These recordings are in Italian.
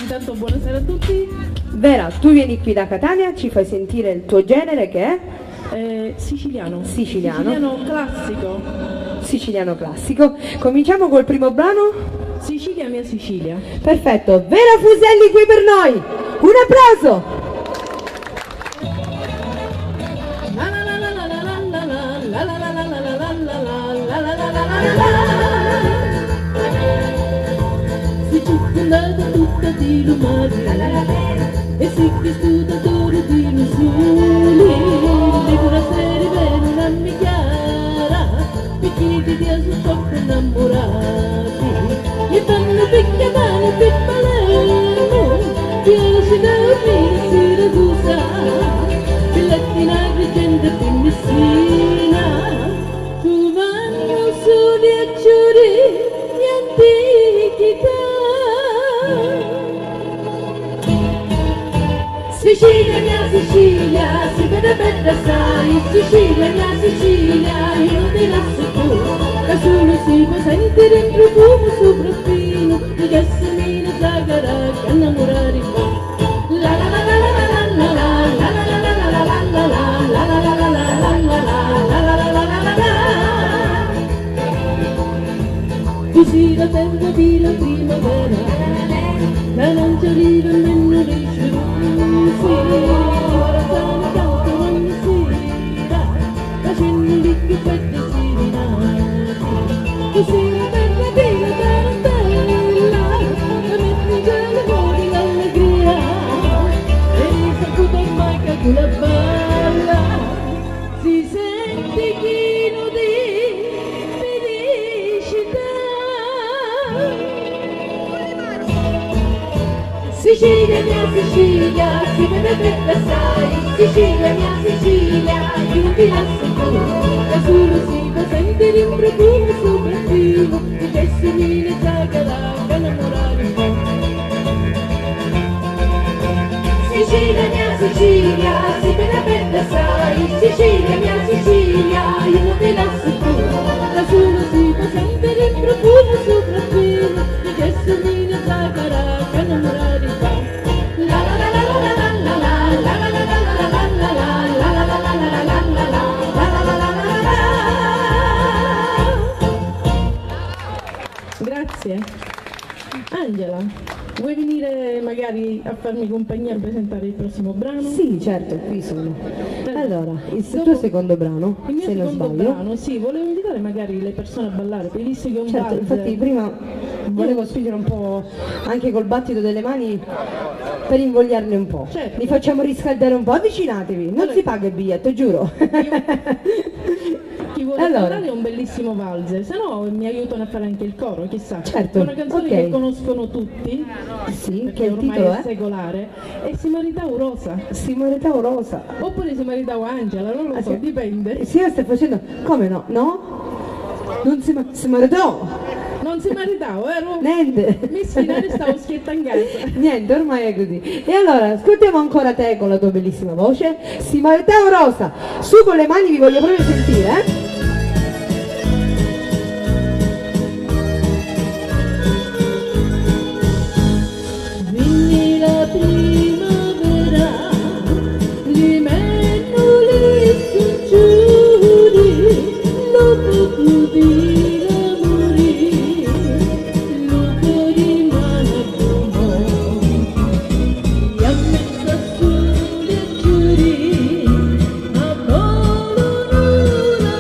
Intanto buonasera a tutti. Vera, tu vieni qui da Catania, ci fai sentire il tuo genere che è? Siciliano. Siciliano Classico. Siciliano classico. Cominciamo col primo brano? Sicilia mia Sicilia. Perfetto, Vera Fuselli qui per noi. Un applauso! Tutta di lumare e si cresciuta d'oro di lusuli le buonasere bene una migliara bicchieri di sul troppo innamorati e fanno picchia mano per Palermo che si dormi si ragusa bellettina gente per Messina tu vanno soli a giuri di antichità. Sicilia mia Sicilia, si vede bella sai, Sicilia mia Sicilia, io non ti lascio più, da solo si può sentire il profumo sopraffino, di gassamina zagara che innamorare fa. La la la la la la la la la la la la la la la la la così la terra di la primavera, la lancia arriva e non riesce sì, ora stanno canto ogni sera, facendo lì che pette si rinati, così la terra di la tarantella, la mette in cielo fuori l'allegria, e mi saputo ormai che tu la balla, si sente chino di felicità. Sicilia mia Sicilia, si vede bella sai, Sicilia mia Sicilia, io non ti lascio più, da solo si può sentire un profumo sopraffino, di gessamine zagara che innamorare fa. Sicilia mia Sicilia, si vede bella sai, Sicilia mia Sicilia, io non ti lascio più, da solo si può sentire un profumo sopraffino, di gessamine zagara che innamorare fa. Grazie. Angela, vuoi venire magari a farmi compagnia a presentare il prossimo brano? Sì, certo, qui sono. Allora, il tuo secondo brano, il mio se non secondo sbaglio. brano, sì, volevo invitare magari le persone a ballare, perché visto che è un Certo, valzer. infatti prima volevo spingere un po' anche col battito delle mani per invogliarne un po'. Certo. Li facciamo riscaldare un po', avvicinatevi, non Allora, si paga il biglietto, giuro. Chi vuole Allora. ballare è un bellissimo valzer, se no mi aiutano a fare anche il coro, chissà. Certo, È una canzone ok. che conoscono tutti, Sì, perché che il ormai titolo è è? secolare, e si maritava Rosa, Simonetta Rosa. oppure si maritava Angela, non lo so, sì. dipende. Sì, stai facendo... Come no? No? Non si maritò! Non si maritava, vero? Niente! Mi sfidare stavo schietta in casa. Niente, ormai è così. E allora, ascoltiamo ancora te con la tua bellissima voce. Simonetta Rosa, su con le mani, vi voglio proprio sentire, eh? Vinni la primavera, li mennoli su giuri, lo poco di l'amori, lo cuore mano come, e a mezza sole giuri, a volo una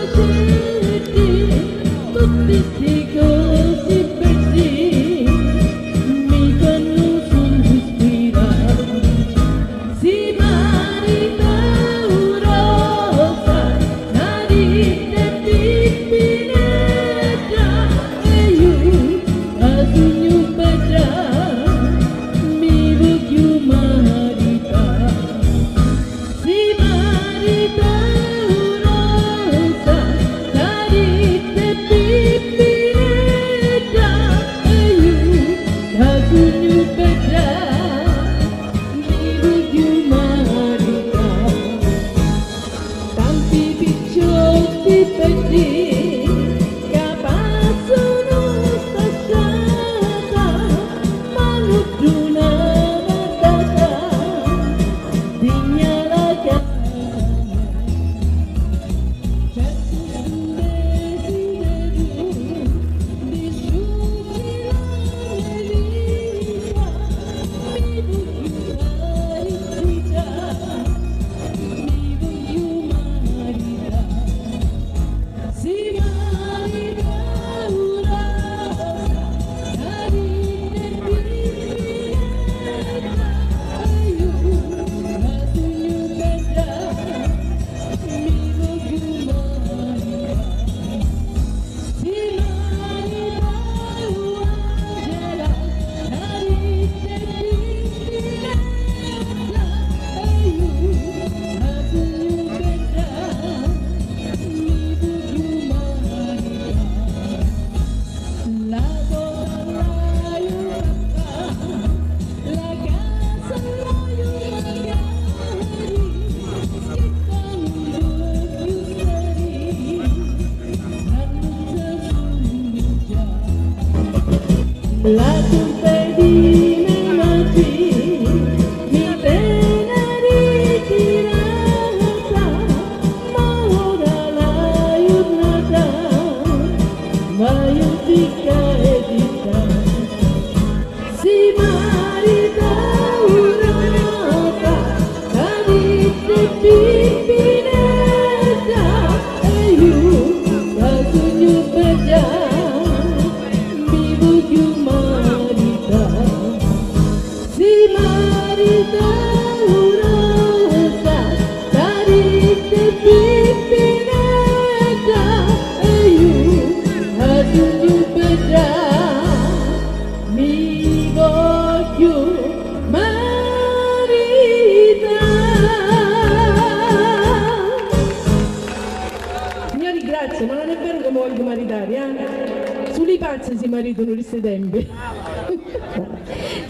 marita Rosa, David Pimpinetta, e io la sogno per già, mi voglio marita, si marita Rosa, David Pimpinetta, e io la sogno per già, mi voglio maritare. Signori, grazie, ma non è vero che mi voglio maritare, eh? Sulle pazze si maritano in questi tempi.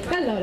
Allora.